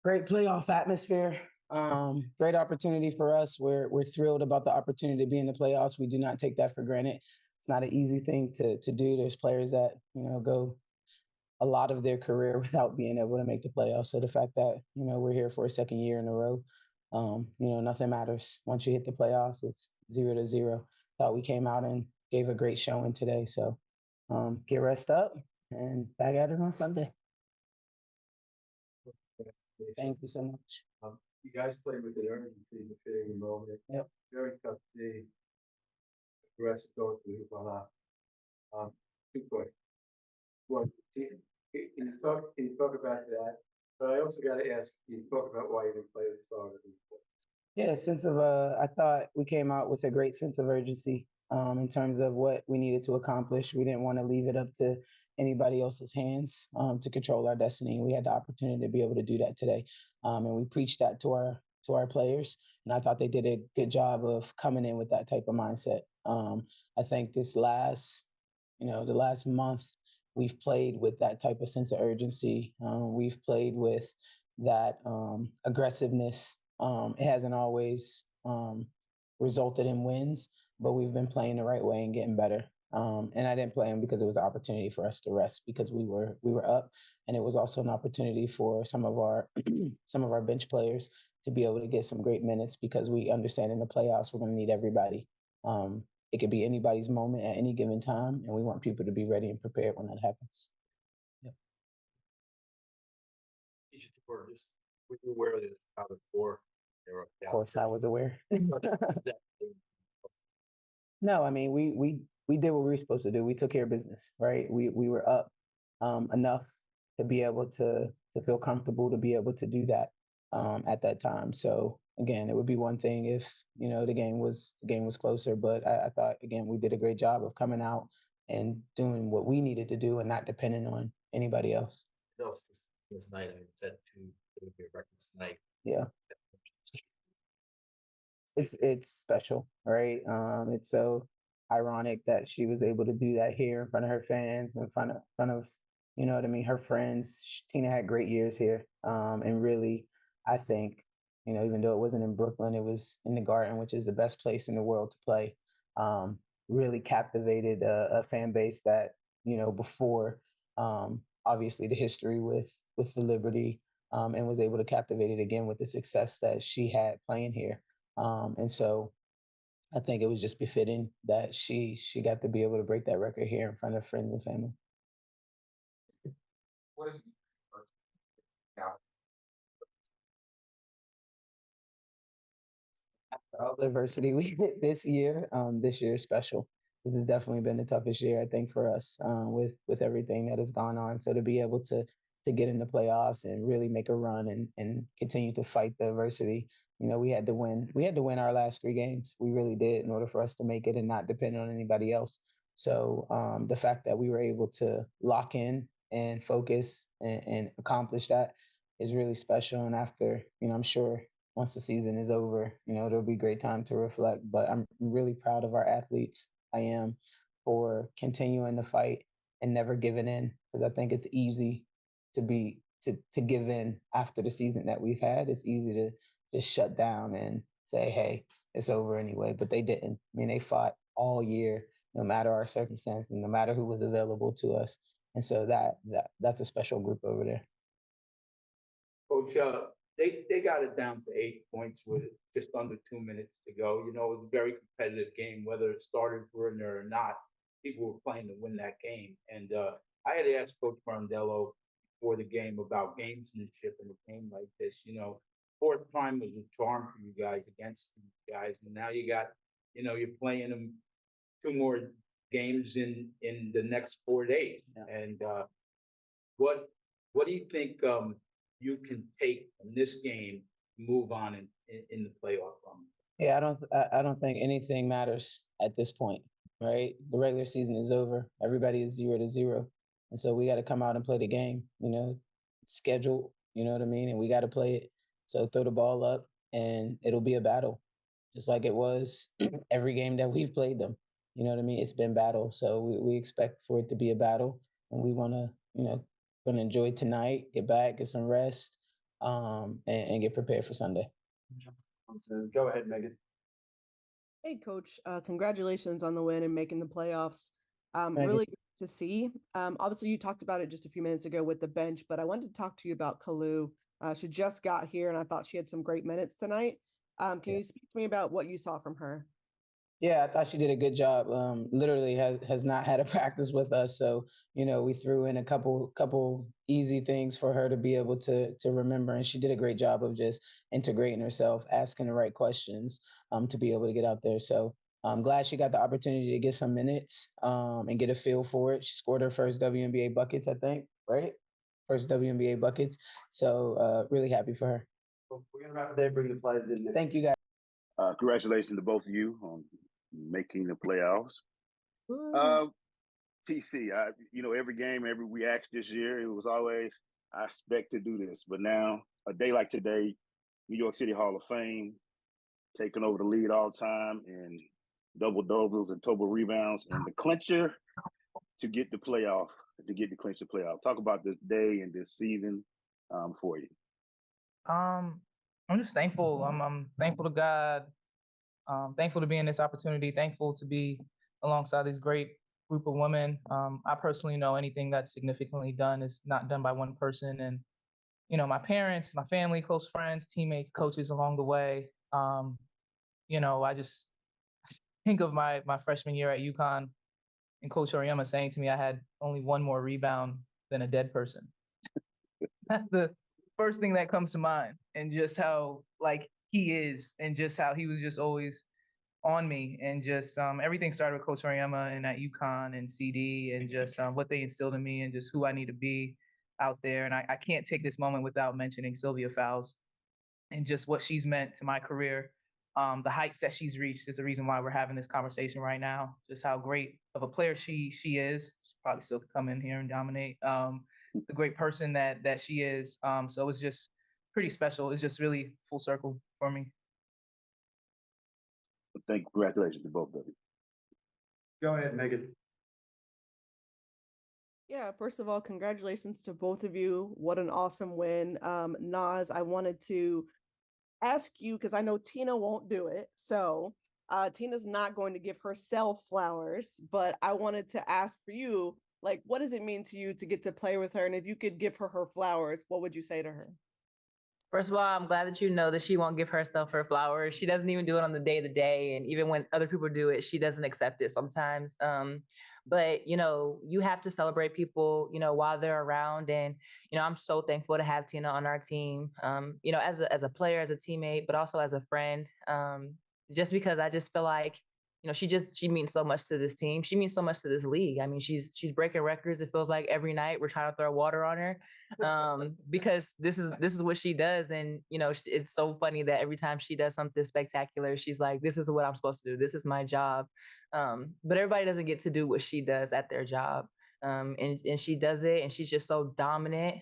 Great playoff atmosphere. Great opportunity for us. We're thrilled about the opportunity to be in the playoffs. We do not take that for granted. It's not an easy thing to do. There's players that go a lot of their career without being able to make the playoffs. So the fact that we're here for a second year in a row, nothing matters once you hit the playoffs. It's 0-0. Thought we came out and gave a great showing today. So get rest up and back at it on Sunday. Thank you so much. You guys played with an urgency to fit in the moment. Yep. Very tough day. The rest go through Hillmon. 2 questions. One, can you talk about that? But I also got to ask, can you talk about why you didn't play the starters? Yeah, sense of I thought we came out with a great sense of urgency in terms of what we needed to accomplish. We didn't want to leave it up to anybody else's hands to control our destiny. We had the opportunity to be able to do that today, and we preached that to our players. And I thought they did a good job of coming in with that type of mindset. I think this last, the last month, we've played with that type of sense of urgency. We've played with that aggressiveness. It hasn't always resulted in wins, but we've been playing the right way and getting better. And I didn't play him because it was an opportunity for us to rest because we were up, and it was also an opportunity for some of our some of our bench players to be able to get some great minutes because we understand in the playoffs we're going to need everybody. It could be anybody's moment at any given time, and we want people to be ready and prepared when that happens. Yep. Were just were you aware of this out of four? Of course, I was aware. No, I mean we did what we were supposed to do. We took care of business, right? We were up enough to be able to feel comfortable to be able to do that at that time. So again, it would be one thing if the game was closer, but I thought again we did a great job of coming out and doing what we needed to do and not depending on anybody else. No, this night I said to be records tonight. Yeah. It's special, right? It's so ironic that she was able to do that here in front of her fans, in front of what I mean, her friends. Tina had great years here, and really, I think even though it wasn't in Brooklyn, it was in the Garden, which is the best place in the world to play. Really captivated a fan base that before, obviously the history with the Liberty, and was able to captivate it again with the success that she had playing here. And so I think it was just befitting that she got to be able to break that record here in front of friends and family. What is now? All the adversity we hit this year is special. This has definitely been the toughest year I think for us with everything that has gone on. So to be able to get in the playoffs and really make a run and continue to fight the adversity, we had to win. We had to win our last 3 games. We really did in order for us to make it and not depend on anybody else. So the fact that we were able to lock in and focus and accomplish that is really special. And after, I'm sure once the season is over, there'll be great time to reflect. But I'm really proud of our athletes. I am for continuing to fight and never giving in because I think it's easy to give in after the season that we've had. It's easy to just shut down and say, "Hey, it's over anyway." But they didn't. I mean, they fought all year, no matter our circumstances, no matter who was available to us. And so that's a special group over there. Coach, they got it down to 8 points with just under 2 minutes to go. You know, it was a very competitive game, whether it started for it or not. People were playing to win that game. And I had asked Coach Brondello before the game about gamesmanship in a game like this. You know, fourth time was a charm for you guys against these guys. And now you're playing them 2 more games in the next 4 days. Yeah. And what do you think you can take from this game, move on in the playoff run? Yeah, I don't think anything matters at this point, right? The regular season is over. Everybody is 0-0, and so we got to come out and play the game. Schedule. You know what I mean, and we got to play it. So throw the ball up, and it'll be a battle, just like it was every game that we've played them. You know what I mean? It's been battle, so we expect for it to be a battle, and we want to, going to enjoy tonight, get back, get some rest, and get prepared for Sunday. Go ahead, Megan. Hey, Coach. Congratulations on the win and making the playoffs. Thank Really good to see. Obviously, you talked about it just a few minutes ago with the bench, but I wanted to talk to you about Kalu. She just got here, and I thought she had some great minutes tonight. Can you speak to me about what you saw from her? Yeah, I thought she did a good job. Literally has not had a practice with us, so we threw in a couple easy things for her to be able to remember, and she did a great job of just integrating herself, asking the right questions, to be able to get out there. So I'm glad she got the opportunity to get some minutes, and get a feel for it. She scored her first WNBA buckets, I think, right? First WNBA buckets. So really happy for her. We're gonna wrap it there. Bring the players in next. Thank you, guys. Congratulations to both of you on making the playoffs. TC, every game, every we asked this year, it was always, I expect to do this. But now, a day like today, New York City Hall of Fame, taking over the lead all time in double doubles and total rebounds, and the clincher to get the clinch the playoff. Talk about this day and this season for you. I'm just thankful. I'm thankful to God. Thankful to be in this opportunity. Thankful to be alongside this great group of women. I personally know anything that's significantly done is not done by one person. And, my parents, my family, close friends, teammates, coaches along the way. I just think of my freshman year at UConn and Coach Oriema saying to me I had only one more rebound than a dead person. That's the first thing that comes to mind, and just how he is, and just how he was just always on me, and just everything started with Coach Oriema and at UConn and CD, and just what they instilled in me, and just who I need to be out there. And I can't take this moment without mentioning Sylvia Fowles and just what she's meant to my career. The heights that she's reached is the reason why we're having this conversation right now. Just how great of a player she is. She probably still could come in here and dominate. The great person that she is. So it's just pretty special. It's just really full circle for me. Congratulations to both of you. Go ahead, Megan. Yeah, first of all, congratulations to both of you. What an awesome win. Naz, I wanted to ask you, because I know Tina won't do it. So Tina's not going to give herself flowers, but I wanted to ask for you, what does it mean to you to get to play with her? And if you could give her flowers, what would you say to her? First of all, I'm glad that you know that she won't give herself her flowers. She doesn't even do it on the day. And even when other people do it, she doesn't accept it sometimes. But, you have to celebrate people, while they're around. And, I'm so thankful to have Tina on our team, as a player, as a teammate, but also as a friend, just because I just feel like, she means so much to this team. She means so much to this league. I mean, she's breaking records. It feels like every night we're trying to throw water on her, because this is what she does. And, it's so funny that every time she does something spectacular, she's like, this is what I'm supposed to do. This is my job. But everybody doesn't get to do what she does at their job. And she does it, and she's just so dominant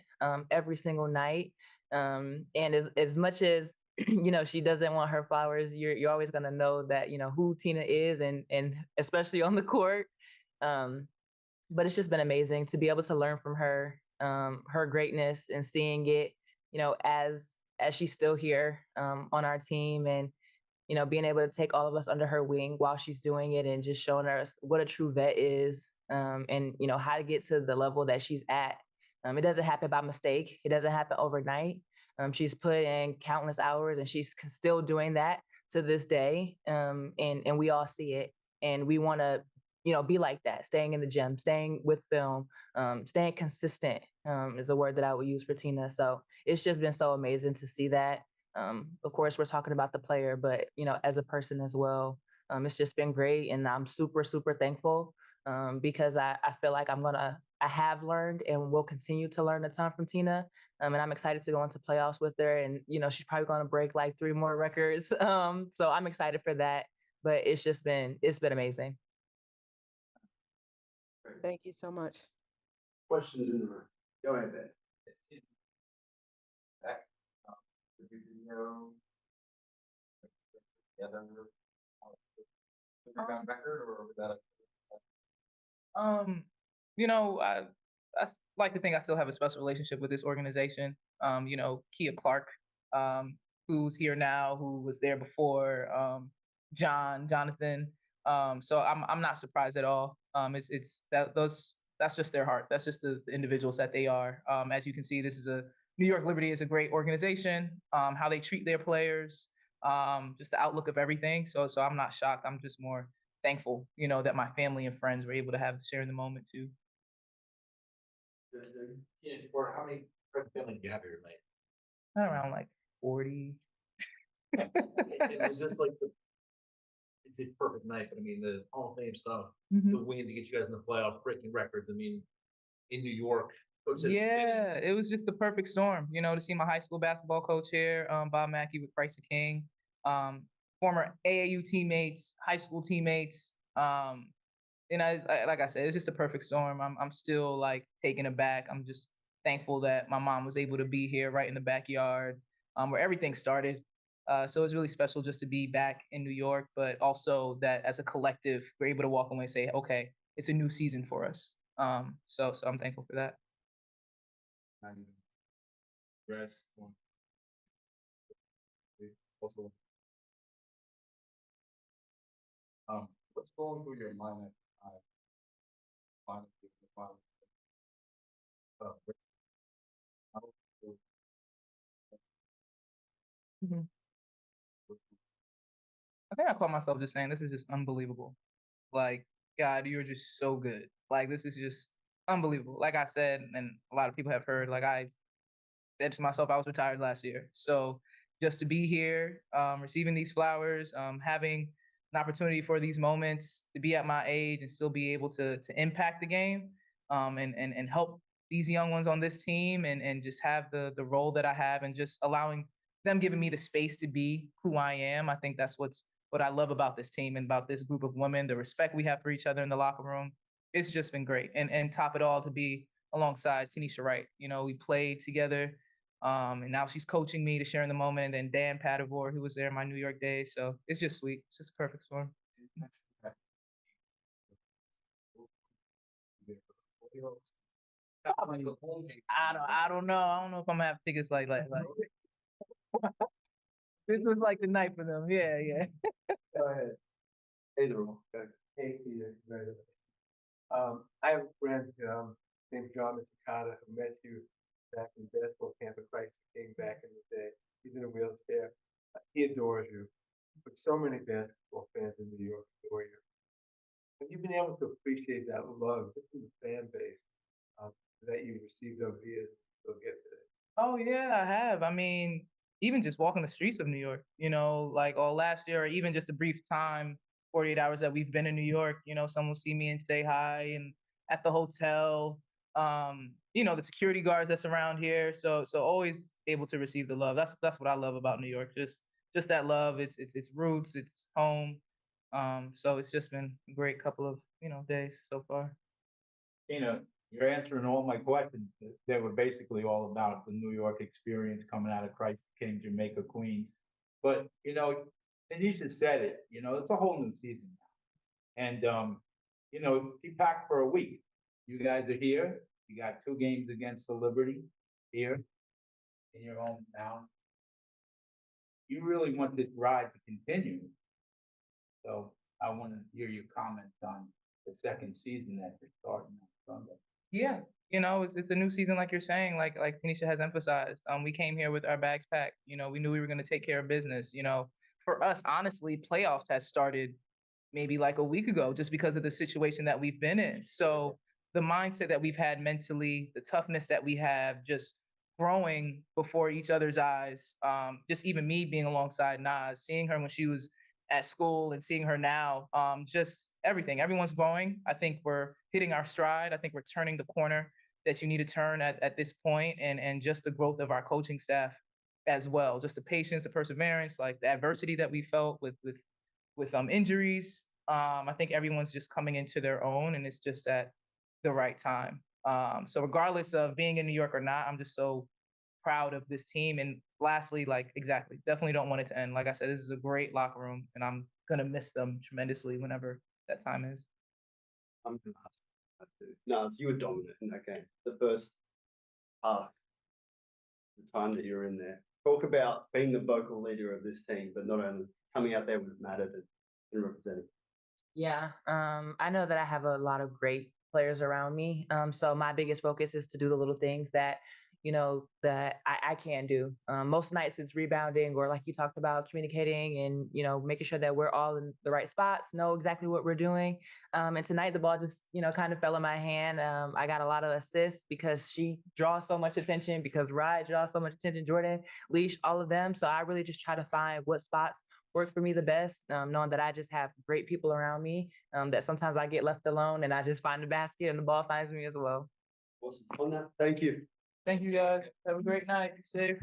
every single night. And as much as she doesn't want her flowers, you're always gonna know that who Tina is, and especially on the court. But it's just been amazing to be able to learn from her, her greatness, and seeing it, as she's still here on our team, and being able to take all of us under her wing while she's doing it, and just showing us what a true vet is, and how to get to the level that she's at. It doesn't happen by mistake. It doesn't happen overnight. She's put in countless hours, and she's still doing that to this day. And we all see it, and we want to, be like that, staying in the gym, staying with film, staying consistent, is a word that I would use for Tina. So it's just been so amazing to see that. Of course, we're talking about the player, but, as a person as well, it's just been great. And I'm super, super thankful, because I feel like I have learned and will continue to learn a ton from Tina. And I'm excited to go into playoffs with her. And, she's probably going to break 3 more records. So I'm excited for that. But it's been amazing. Thank you so much. Questions in the room. Go ahead, Ben. Record, or was that I like to think I still have a special relationship with this organization. Kia Clark, who's here now, who was there before, Jonathan. So I'm not surprised at all. It's that's just their heart. That's just the individuals that they are. As you can see, this is a New York Liberty is a great organization. How they treat their players, just the outlook of everything. So I'm not shocked. I'm just more thankful, that my family and friends were able to have share in the moment too. Teenage sport, how many family do you have here tonight? Around like 40. It was just like it's a perfect night, but I mean the Hall of Fame stuff, Mhm. the win to get you guys in the playoff, breaking records. I mean, in New York. Yeah, it was just the perfect storm, to see my high school basketball coach here, Bob Mackey with Christ the King, former AAU teammates, high school teammates. And like I said, it's just a perfect storm. I'm still like taken aback. I'm just thankful that my mom was able to be here right in the backyard, where everything started. So it's really special just to be back in New York, but also that as a collective, we're able to walk away and say, okay, it's a new season for us. So I'm thankful for that. Rest. Also, what's going through your mind at finally the finals? Mhm. I think I caught myself just saying, this is just unbelievable. Like, God, you're just so good. Like, this is just unbelievable. Like I said, and a lot of people have heard, like I said to myself, I was retired last year. So just to be here, receiving these flowers, having an opportunity for these moments, to be at my age and still be able to impact the game, and help these young ones on this team, and just have the role that I have, and just allowing them, giving me the space to be who I am. I think that's what I love about this team and about this group of women, the respect we have for each other in the locker room. It's just been great. And top it all, to be alongside Tanisha Wright. We played together, and now she's coaching me to share in the moment. And then Dan Padavore, who was there in my New York days. So it's just sweet. It's just a perfect storm. I don't know. I don't know if I'm gonna have tickets like this was like the night for them. Yeah. Go ahead. Either one. Hey, Peter. I have a friend named John Michikata who met you back in basketball camp at Christ the King back in the day. He's in a wheelchair. He adores you. But so many basketball fans in New York adore you. Have you been able to appreciate that love just from the fan base that you've received over the years and still get today? Oh yeah, I have. I mean, even just walking the streets of New York, like all last year, or even just a brief time, 48 hours that we've been in New York, someone will see me and say hi, and at the hotel, the security guards that's around here. So always able to receive the love. That's what I love about New York. Just that love. It's roots, it's home. So it's just been a great couple of, days so far. Tina, you're answering all my questions. They were basically all about the New York experience coming out of Christ King, Jamaica, Queens. But, Tanisha said it, it's a whole new season now. And, she packed for a week. You guys are here. You got 2 games against the Liberty here in your hometown. You really want this ride to continue. So I want to hear your comments on the second season that you're starting on Sunday. Yeah, it's a new season, like you're saying, like Tanisha has emphasized. We came here with our bags packed. We knew we were going to take care of business. For us, honestly, playoffs has started maybe like a week ago, just because of the situation that we've been in. So the mindset that we've had mentally, the toughness that we have, just growing before each other's eyes. Just even me being alongside Nas, seeing her when she was at school and seeing her now, just everything. Everyone's growing. I think we're hitting our stride. I think we're turning the corner that you need to turn at this point, and just the growth of our coaching staff as well. Just the patience, the perseverance, like the adversity that we felt with injuries. I think everyone's just coming into their own, and it's just at the right time. So regardless of being in New York or not, I'm just so proud of this team. And lastly, like exactly, definitely don't want it to end. Like I said, this is a great locker room, and I'm gonna miss them tremendously whenever that time is. I'm gonna ask that too. No, you were dominant in that game. The first half, the time that you're in there. Talk about being the vocal leader of this team, but not only coming out there with mattered and representing. Yeah, I know that I have a lot of great players around me. So my biggest focus is to do the little things that, that I can do. Most nights it's rebounding or like you talked about, communicating and, making sure that we're all in the right spots, know exactly what we're doing. And tonight the ball just, kind of fell in my hand. I got a lot of assists because she draws so much attention, because Wright draws so much attention, Jordan, Leash, all of them. So I really just try to find what spots work for me the best, knowing that I just have great people around me, that sometimes I get left alone and I just find the basket and the ball finds me as well. Awesome. On that, thank you. Thank you guys. Have a great night. Be safe.